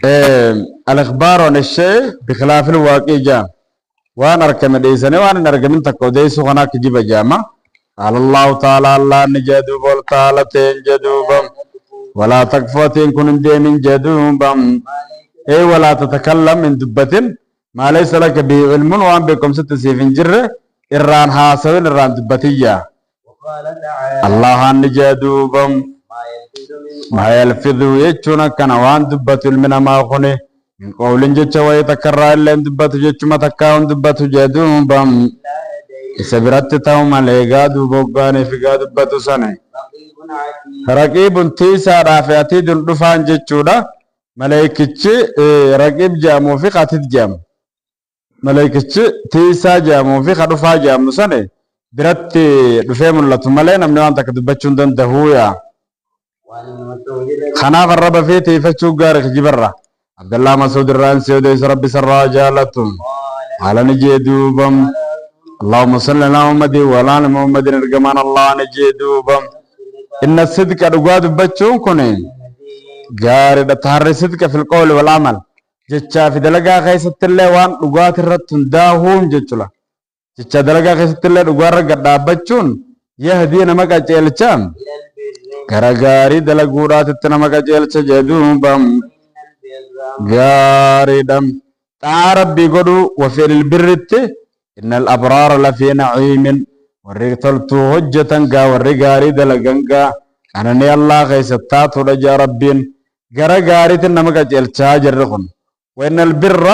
الإخبار عن الشيء بخلاف الواقع جام وأنا أركم ديسني وأنا نركم من تقوديس وأنا كجيب جامع قال الله تعالى الله نجدوب تعالى تنجدوبم ولا تكفوتين كن دين جدوبم أي ولا تتكلم من دبة ما ليس لك به علم وأن بكم ست سيفين جرة إران حاصل إران دبتية الله نجدوبم ما يلفظ يجونا كان وان دبت من ما خني من قول جت ويتكرر إلا دبت جت ما تكاون دبت جدوبم سبرت تاوم عليها دوبوغاني في دبت سنة رقيب تيسا رافعتي دفان جتشودا ملايكتش رقيب جامو في قاتد جام ملايكتش تيسا جامو في قدفا جام سنة برت دفهم الله تملين من وان تكدبتشون دن دهويا خنا الرب في تيفتشو غارق جبرة عبد الله مسعود الرانسي وديس ربي سرا جالتهم على نجيدوبم اللهم صل على محمد وعلى ال محمد رجمان الله نجيدوبم إن الصدق رجاد بتشون كونين جاري دتهر الصدق في القول والعمل جتشا في دلقا خيست الله وان رجات الرتون داهم جتشلا جتشا دلقا خيست الله رجار رجال بتشون يهدي نمك أجلشام كرجاري دلقورات التنمك أجلش جدوبم جاري دم تعرف بيقولوا وفي البرت إن الأبرار لفي نعيم ورقتلتو هجة قا ورقاري دلقنقا أنني الله غيستات ورجا ربين غرا غاري تنمك جلچا جرخن وإن البر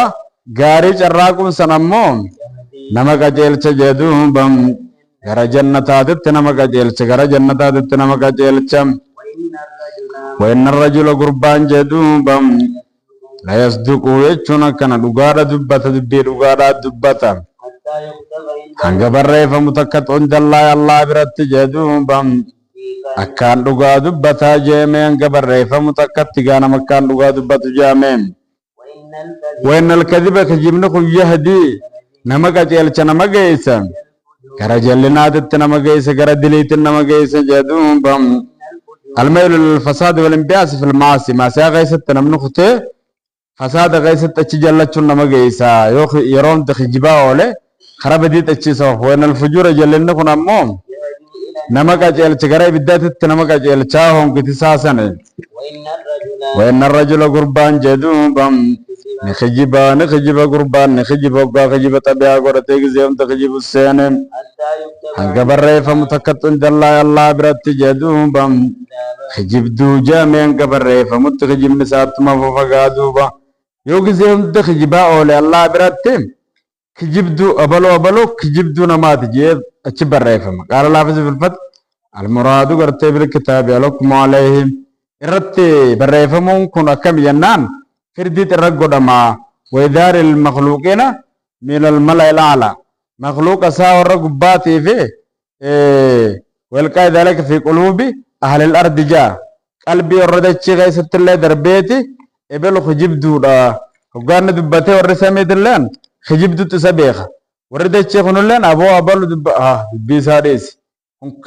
غاري جراكم سنمون نمك جلچ جدوهم بم غرا جنتات تنمك جلچ غرا جنتات تنمك جلچم وإن الرجل قربان جدوهم بم لا يصدقوا يجونا كان دغارا دبتا دبي دغارا دبتا hanga barreeffamu takkat ondallaa Allah biratti jedhuubam akkaan dhugaa dubbataa jeeme hanga barreeffamu takkatti gaanam akkaan dhugaa dubbatu jeemeen wainnal kadhiba kijibni kun yahdi nama qajeelcha nama geessa gara jallinaatitti nama geessa gara diliitti nama geessa jedhuubam almaylu lilfasaadi walinbiyaasi filmaasi maasiyaa keessatti namni kutee fasaada keessatti achi jallachuun nama geessa yeroon kijibaa oole خراب ديت أشيسه وين الفجور جلنا كنا موم نمك أجل شجرة بدأت نمك أجل شاهم كتساسنة وين الرجل قربان جدوم بام نخجبا قربان نخجبا قا خجبا تبيع قرتيك زيهم تخجب السنة هنقبر ريفا متكتون دللا الله برات جدوم بام خجب دوجا من قبر ريفا متخجب مسات ما فقادو با يوك زيهم تخجبا أولي الله براتهم كجبدو أبلو كجبدو نمات جيب أتشبر ريفهم قال الله في الفتح المراد قرتي بالكتاب يلوكم عليهم إرتي بريفهم كن أكم ينان فرديت الرقود ما وإدار المخلوقين من الملأ الأعلى مخلوق أساو الرقباتي فيه والكاي ذلك في قلوب أهل الأرض جاء قلبي الرد الشيخ يست الله دربيتي إبلو خجبدو وقالنا دبتي ورسامي دلان خجبدو تسبيخ ورد الشيخ نلان أبلو بيساديس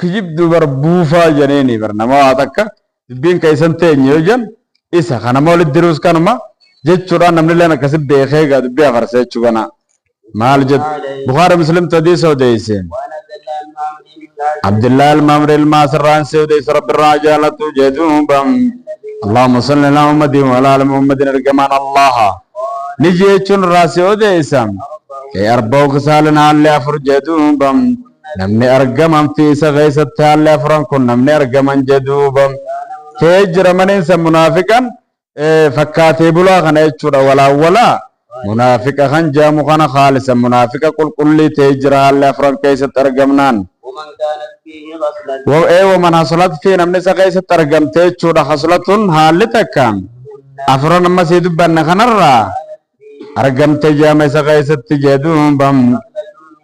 خجبدو بربوفا جنيني برنما أتكا دبين كيسان تينيو جن إسا خانا مولد دروس كانما جد شوران نمني لنا كسب بيخيقا دبيا فرسيت شوغانا مال جد بخار مسلم تديس وديسين عبد الله المامر الماسران سوديس رب الراجالة جدوهم بم اللهم صل على محمد وعلى آل محمد رجمان الله نجيتشون راسي وديسام كي أربعو خسالنا اللي أفرجدوهم بم نمني أرجمان في سغيسة اللي أفرن كن نمني أرجمان جدوهم بم كي جرمان إنسان منافقا فكاتي بلا خنيتشون ولا منافق خان جامو خان خالصا منافق كل تجرى اللي أفرن كيسة أرجمنان ومن حصلت في نمني سغيسة أرجمتي تشون حصلتون حالتك كان أفرن ما سيدو بان خنرا أرجمت جامع سغيسة جدوهم بم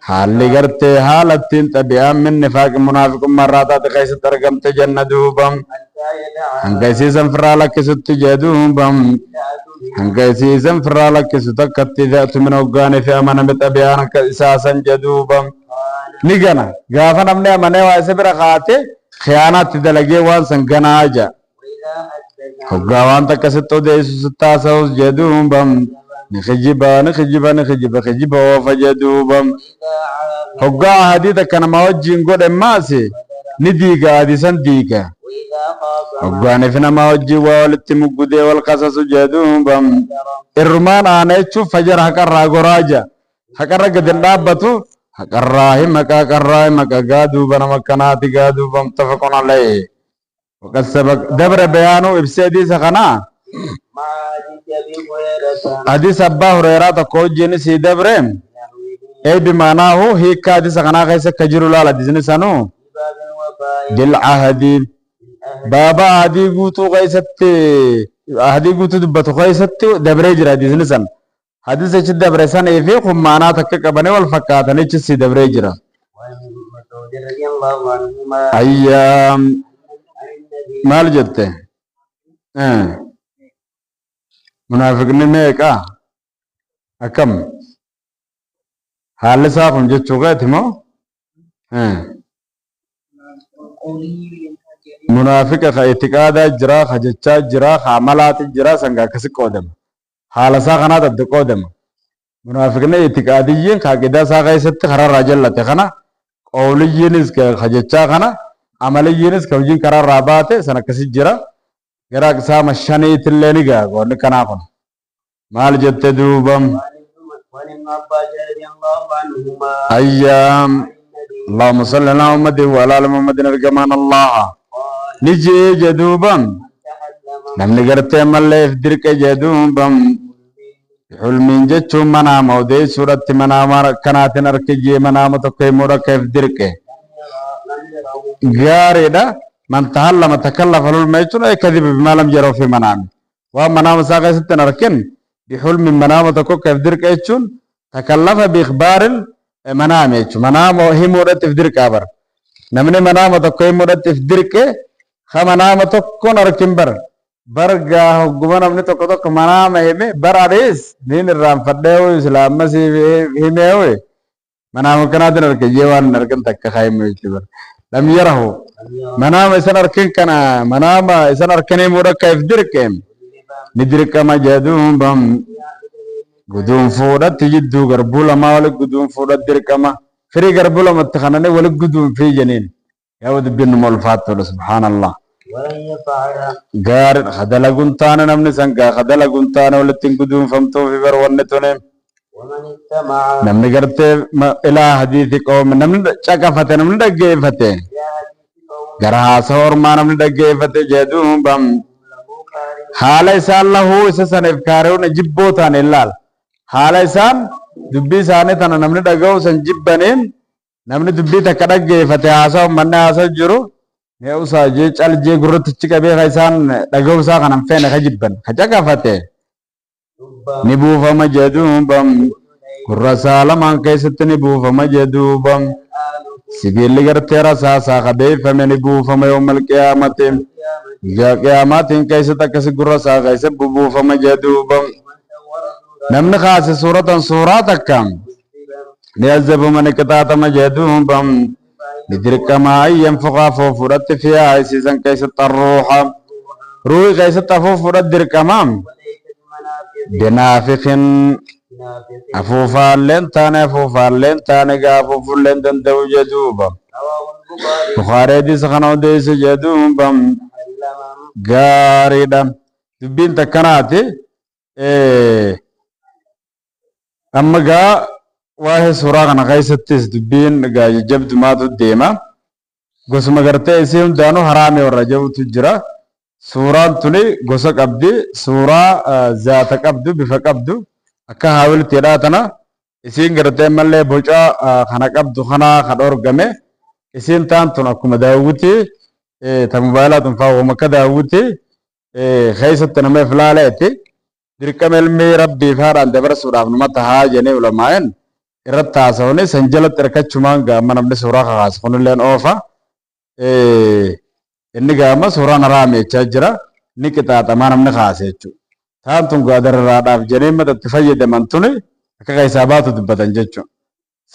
حالي قرتي حالتين تبعا من نفاق منافق مرات غيسة أرجمت جندوهم بم هنگيسي سنفرالك ست جدوهم بم هنگيسي سنفرالك ستكت ذات من أوغاني في أمانا بتبعانك إساسا جدوهم بم نيغانا غافا نمني أماني واسي برخاتي خيانات دلقي وانسان غناجا هقوان تكستو ديسو ستاسوس جدوبم نخجبا وفجدوبم هقا هديدا كان موجين قد ماسي نديقا هدي سنديقا هقا نفنا موجي والتي مقودي والقصص جدوبم الرمان آنا يتشوف فجر حقرا قراجا حقرا قد النابتو حقراهم حقراهم حقادوبا مكاناتي قادوبا متفقون عليه وقد سبق دبر بيانو ابسيدي سخنا حديث أبا هريرة تقول جنسي دبرم أي بمعناه هيك حديث سخنا كيس كجرو لا لديزني سانو بالعهد بابا عهدي قوتو كيست عهدي قوتو دبتو كيست دبريجر ديزني سان حديث ايش دبرسان ايفي خم معنا تك بني والفكات نيش سي دبريجر أيام مال جته منافق نميكا أكم حال صاحب جتشوغا تمو منافق اعتقاد جرا خجچا جرا عملات جرا سنگا کس قدم حال صاحنا تد قدم منافق نے اعتقاديين كاقدا صاحا ست خرر راجل لته خنا قوليين اس خجچا خنا عمليين اس كوجين قرار رابات سن کس جرا غراك سا مشاني تلنيغا gon kana kon mal jette dubam ايام اللهم صل على محمد وعلى ال محمد رجمان الله نجي جدوبم نمني غرتي ملي فدرك جدوبم حلم جچو منا مودي صورت منا مار كنات نركجي منا متكي مرك فدرك غاريدا من تعلم تكلف الحلم كذب بما لم يروا في منام ومنام ساقه ستنركن بحلم منام تكو كفدرك ايچون تكلف باخبار المنام ايچو منام هي مودت فدرك ابر نمني منام تكو مودت فدرك خمنام تكو نركمبر برغا غمن امني تكو منام هيمه براديس دين الرام فديو اسلام مسي هيمه منام كناد نركجيوان نركن تك خايم يتبر لم يره منام سنركن كنا منام سنركني مودك فدركم ندرك ما جادون بام قدوم فورات تجدو غربولا ما ولا قدوم فورات دركما فري غربولا متخنني ولا قدوم في جنين يا ود بن مولفات سبحان الله غار خدلا غنتان نمن سنگا خدلا غنتان ولا تين قدوم فمتو في بر ونتونه نمن غرت الى حديث قوم نمن چقفت نمن دگيفت غرا سور ما نمن دگيفت جادون بام حال إسان له إسان إفكاره نجيبوتان إلال حال إسان دبي سانة تنا نمني دعوة سنجيبانين نمني دبي تكرر فتح آسا من آسا جرو نيو ساجي چال جي غرو تچي كبير إسان دعوة سا كنام فين خجيبان خجا كفتة نبو فما جدوم بام كرسالة مان كيست نبو فما جدوم بام سبيل لغر تيرا سا خبير فما نبو فما يوم القيامة يا قيامات إن كيس تكسي قرصا كيس ببو فما جدوبم نمن خاص سورة كم ليعذب من كتات ما جدوبم لدرك ما ينفقا فوفرت فيها عيسيسا كيس الروح روح كيس تفوفرت درك مام بنافخ أفوفا لين تاني غافوف لين دندو جدوبم بخاري دي سخنو دي سجدوبم gaariidhaan dubbiin takkanaati amma gaa waa'ee suuraa kana keessattis dubbiin gaa jajjabdumaatu deema gosuma gartee isii hundaanuu haraami warra jabutu jira suuraan tuni gosa qabdi suuraa zaata qabdu bifa qabdu akka haawiltiidhaa tana isiin gartee mallee boca kana qabdu kana kan orgame isiin taan tun akkuma daawwiti تموبايلات فاهم كذا وتي خيسة تنمي فلالتي دركم المي ربي فاران دبر سورة نما تهاجني ولا ماين إرتا سوني سنجلت تركت شمان قام من أبني سورة خاص خنو لين أوفا إني قام سورة نرامي تجرا نكتا تمان من خاص يجو ثان تون قادر راداف جنيمة تفيد من توني كغيسابات تبتن جتشو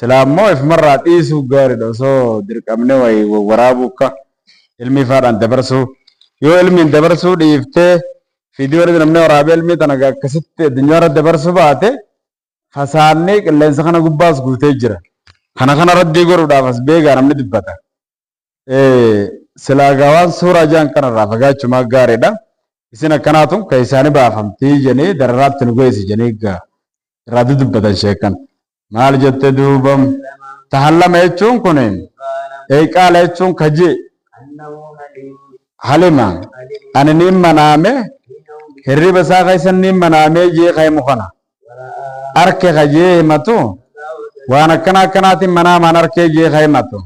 سلام مو إف مرات إيسو قارد وصو دركم نوي ورابوكا ilmi faadhaan dabarsu yoo ilmiin dabarsuu dhiiftee fiidiyoo irratti namni waraabee ilmii tana akkasitti addunyaa irratti dabarsuu baate fasaannee qilleensa kana gubbaas guutee jira. Kana raddii godhuudhaaf as beegaa namni dubbata. Silaa gaawaan suuraa jaan kanarraa fagaachumaa gaariidha. Isin akkanaatun kan isaanii baafamtii jennee dararaatti nu geessi jennee irraa dubbatan sheekan. Maal jettee duubam tahallama jechuun kun eeqaala jechuun kajee halima ani niin manaame hirriba isaa keessa niin manaamee jee kaa'imu kana arke kajee himatu waan akkanaatiin manaamaan arkee jee kaa'imatu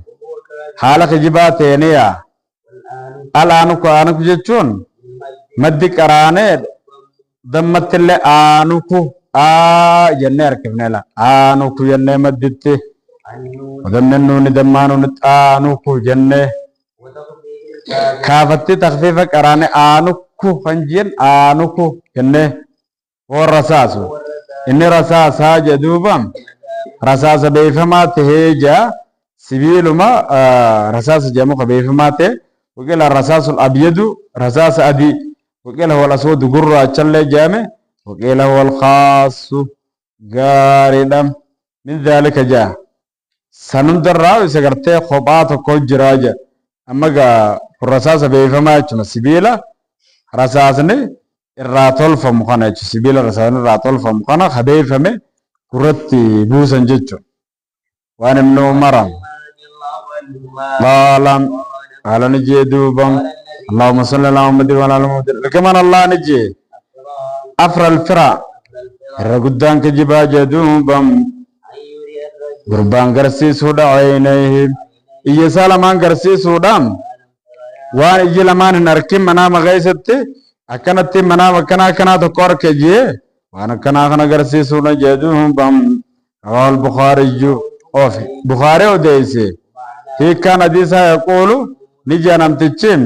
haala kijibaa teeniyaa aanuku jechuun maddi qaraanee dammattillee aanuku jennee harkifneela aanuku jennee madditti ودمنوني دمانوني آنوكو جنة كافتي تخفيف قراني آنوكو فنجين آنوكو جنة ورساسو إني رساسا جدوبا رساسا بيفما تهيجا سبيلما رساس جاموك بيفما ته وقيل الرساس الأبيض رساس أدي وقيل هو الأسود قرى أجل جامع وقيل هو الخاص غاردم من ذلك جاء sanundarraa isa gartee kophaa tokko jiraaja amma gaa rasaasa beefamaa jechuudha sibiila rasaasni irraa tolfamu kana jechuudha sibiila rasaasni irraa tolfamu kana habeefame gurratti buusan jechuudha waan ibnu umaram qaala ni jee duubam allahumma salli ala muhammadin wa ala ali muhammadin ilkaman allah ni jee afra alfira irra guddaan kijibaa jee duubam gurbaan garsiisuudha aynayhim iyya isaa lamaan garsiisuudhaan waan iyyi lamaan hin arkin manaama keessatti akkanatti manaama akkanaa tokko arke jee waan akkanaa kana garsiisuudha jedhuubam rawaal bukhaariyyu of bukhaaree odeeyse hiikkaan hadiisaa yaquulu ni jee namtichin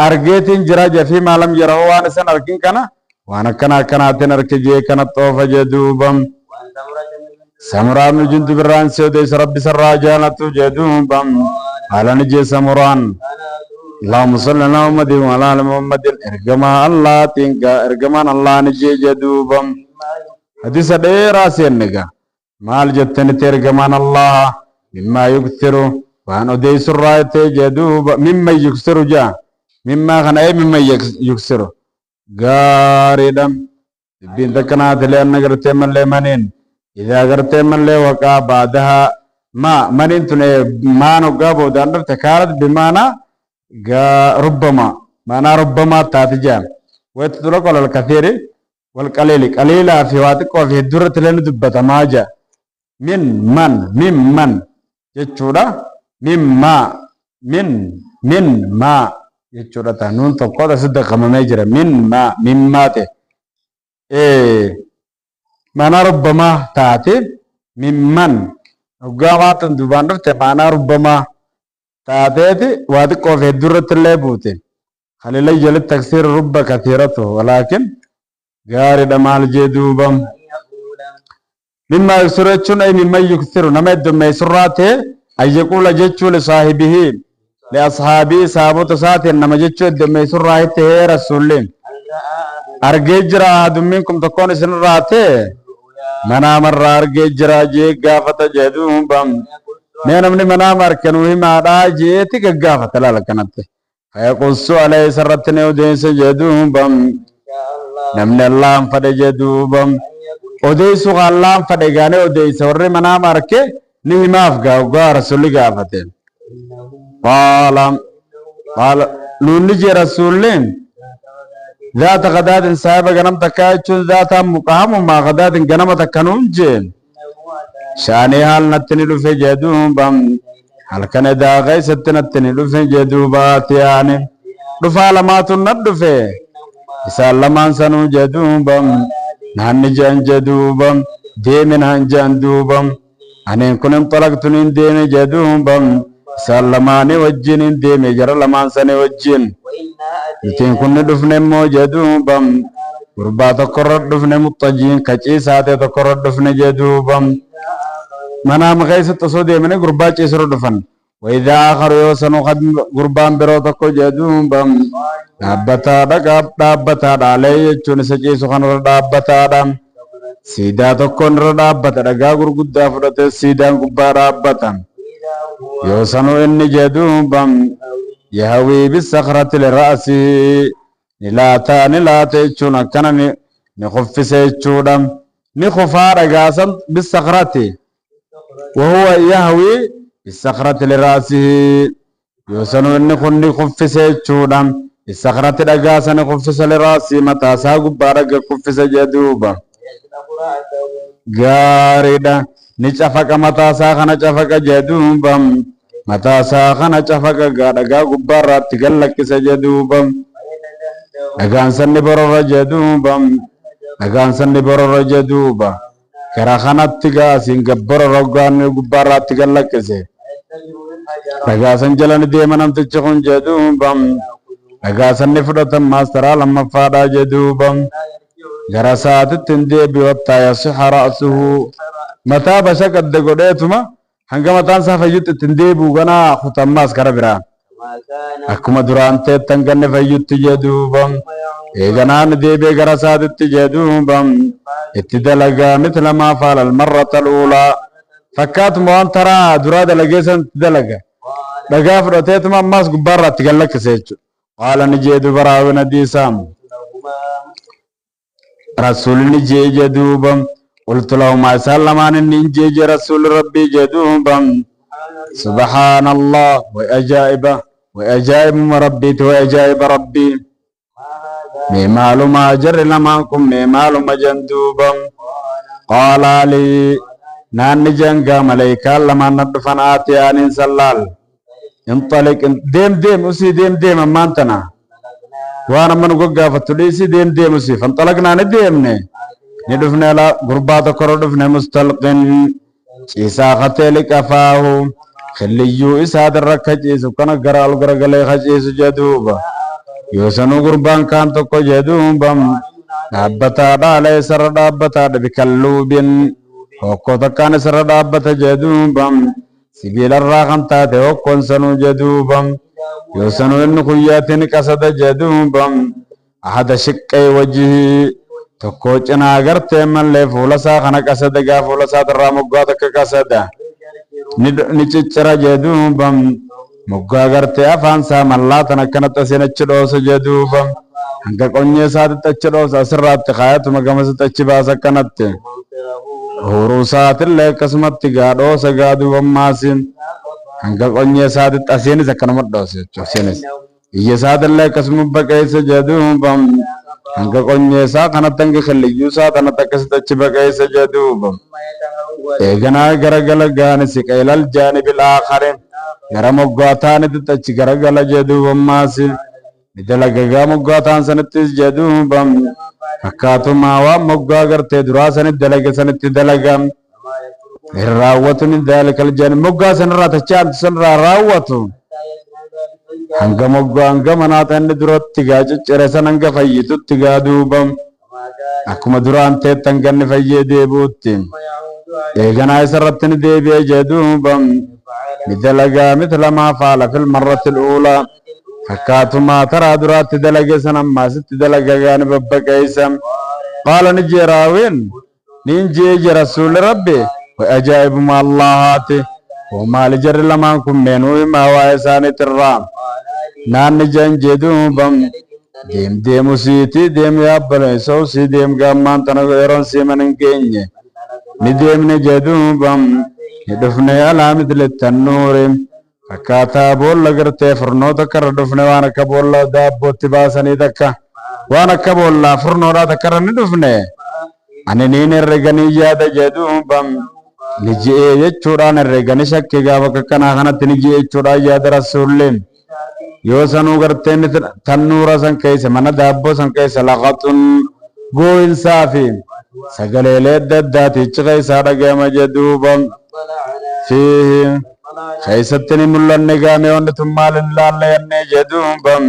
argeetiin jira jefii maalam jira waan isan arkin kana waan akkanaatiin arke jee kana xoofa jedhuubam سمران بن جندب الران سيوديس ربي سرى جانتو جدوبا على نجي سمران اللهم صل على محمد وعلى ال محمد ارجما الله تنكا ارجمان الله نجي جدوبا حديث ديرا سينغا مال جتن ترجمان الله مما يكثر وان وديس الرايت جدوبا مما يكثر جا مما كان اي مما يكثر غاردم بين ذكرات لان نغرت من لمنين إذا قرت من له وقع بعدها ما ننتني ما نقابو داندر تكارت بمعنى ربما معنى ربما تاتجان ويتطلق على الكثير والقليل قليلا في واتك وفي الدرة لن دبت ماجا من يجورا من ما يجورا تنون تقوى صدق مميجرا من ماته mana rubbamaa taate mimman dhugaamaatan dubaan dhufte mana rubbamaa taateeti waa xiqqoo fi heddurratti illee buute khalilay jalit taksiir rubba kathiiratu walaakin gaariidha maal jee duubam mimmaa yuksiru jechuun ay mimman yuksiru nama heddummeessurraa ta'e ayyaquula jechuu lisaahibihi liashaabii saabota isaatiin nama jechuu heddummeessurraa ta'e rasuulleen argee jira aadummiin kun tokkoon isinirraa ta'e manaama irraa argee jira jee gaafata jedhuubam mee namni manaama arkanuu himaadhaa jeeti gaggaafata laala kanatti fayaqussu alee isarratti ne odeessa jedhuubam namni allaan fadhe jedhuubam odeessu allaan fadhe gaane odeessa warri manaama arke ni himaaf gaa rasulli gaafate qaala nuunni jee rasulleen ذات غداد صاحب غنم تكاچون ذات مقام ما غداد غنم تكنون جين شاني حال نتني لو فجدون بام هل كان دا غيست نتني لو فجدوا بات يعني دفالمات ندف سلمان سنو جدون بام نان جان جدو بام ديمن هان جان دو بام انين كنن طلقتن دين جدون بام سلماني وجين ديم جر لمان سني وجين يتين كن دفن مو جدوبم غربا تقرر دفن متجين كچي ساته تقرر دفن جدوبم منام غيث تصودي من غربا چيسر دفن وإذا آخر يوسن قد قربان بروتك جدوبا دابتا دقاب دابتا عليه يجون سجيس خنر دابتا دام سيدا تكون دابتا دقا قرقودا فرط سيدا قبا دابتا يوسن إني جدوبا يهوي بالصخرة لرأسه نلاتا يجون كان نخفس يجون نخفا دقاسا بالصخرة وهو يهوي بالصخرة لرأسه يوسن إني خني خفس يجون بالصخرة دقاسا نخفس لرأسه متى ساقب بارك خفس جدوبا غاردا نشفق متى ساخنا شفق جدوبا متى ساخنا شفق غادغا غبارات تغلق سجدوبا دغان سن برر جدوبا دغان سن برر جدوبا كراخنات تغا سين غبر رغان غبارات تغلق سه دغا سن جلن ديمنم تچخون جدوبا دغا سن فدت ماسترا لما فادا جدوبا جرسات تندي بيوتا يصح رأسه متى بشك الدغوديتما hanga mataan saa fayyutti ittiin deebi'u ganaa kutammaas kara biraa akkuma duraan teettan ganne fayyutti jedhuubam eeganaan deebee gara saatitti jedhuubam itti dalagaa mitla maa faalal marrata luulaa fakkaatuma waan taraa duraa dalageessan itti dalaga dhagaa fudhateetuma ammaas gubbaarraa itti gallakkise jechuudha qaala ni jedhu baraawina diisaam rasuulni jee jedhuubam قلت لهما سلمان إنجيج رسول ربي جدوبا سبحان الله وأجائب ربي وأجائب ربي ميمال ما جر لماكم ميمال ما جندوبا قال لي نان جنگا ملائكة لما ندفن آتيان سلال انطلق ديم أسي ديم أمانتنا وانا من قوقا فتليسي ديم أسي فانطلقنا نديمني ندفن لا غربات كردفن مستلقن عيسى قتلك أفاه خليو إساد الركج سكان غرال غرغلي خجيس جدوبا يوسنو غربان كان تكو جدوبا دابتا دالي سر دابتا بكلوبين وكو تكان سر دابتا جدوبا سبيل الراغم تاتي وكون سنو جدوبا يوسنو إن خياتين كسد جدوبا أحد شقي وجهي تكوچنا agartee mallee fuula isaa kana qasada gaa fuula isaa irraa moggaa takka qasada ni ciccira jedhuubam moggaa agartee afaan isaa mallaa tan akkanatti asiin achi dhoosa jedhuubam hanga qonyee isaatitti achi dhoosa asirraatti kaayatuma gamasitti achi baasa akkanatti horuu isaatillee akkasumatti gaa dhoosa gaa duubammaasiin hanga qonyee isaatitti asiinis akkanuma dhoosa jechuudha asiinis iyya isaatillee akkasuma baqeessa jedhuubam hanga qonyeesa kanatti hanga kalliyyuusaa kanatti akkasitti achi baqeessa jedhuuba eeganaa garagala gaani siqa ilal jaanibil aakhari gara moggaataanitti achi garagala jedhuuba ammaasi ni dalagagaa moggaataan sanittis jedhuuba fakkaatumaa waan moggaa gartee duraa sanit dalage sanitti dalaga hin raawwatu ni daalikal jaani moggaa sanirraa tachaantu sanirraa raawwatu hanga moggaa hanga manaata inni duratti gaa ciccire san hanga fayyitutti gaa duubam akkuma duraan teettan ganni fayyee deebuutti eeganaa isarratti ni deebi'e jedhuubam ni dalagaa mitla maa faala fil marrati luulaa fakkaatumaa taraa duraatti dalage san ammaasitti dalaga gaa ni babbaqeeysa qaala ni jee raawin ni injeeje rasuuli rabbi wa ajaa'ibuma allahaati ومال جر لما كن منوي ما واساني ترام نان جن جدوبم ديم سيتي ديم يا بلسو سي ديم غمان تنغيرون سي مننكيني نديم نجدوبم يدفني على مثل التنور فكاتا بول لغرتي فرنو تكر دفني وانا كبول دابو تباسني دكا وانا كبول فرنو را تكر ندفني اني نين رغني ياد جدوبم نجيه يچودان رغني شك گاوك كنا خنت نجيه چودا ياد رسولين يوسنو غرتين تنور سن كيس من دابو سن كيس لغتن گو انصافي سغليله ددات چغي سادغه مجدوبم فيه خيستني ملن نگامي وند تمال لال ين جدوبم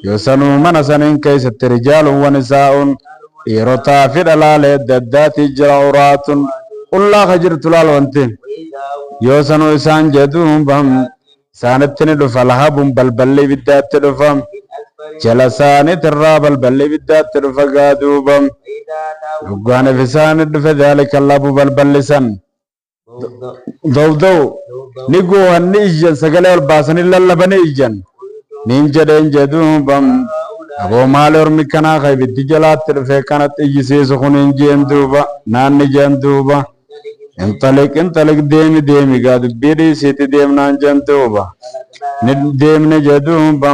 يوسنو من سن كيس رجال ونساء يرتا في دلال ددات جرورات الله خجر تلال وانت يوسنو إسان جدوبم isaanitti ni dhufa lahabun balballi ibiddaatti dhufa jala isaaniit irraa balballi ibiddaatti dhufa gaaduuba dhuggaaniif isaanit dhufe dhaalika labu balballi san dawdaw ni goohan ni iyyan sagalee ol baasanii lallabanii iyyan nin jedheen jedhuuba aboo maali ormi kanaa ka ibiddi jalaatti dhufe kanatti iyyisiisu kun hin jeen duuba naanni jeen duuba intaliq deemi gaa dubbii dhiisiiti deemnaan jeen duuba ni deemne jedhuuba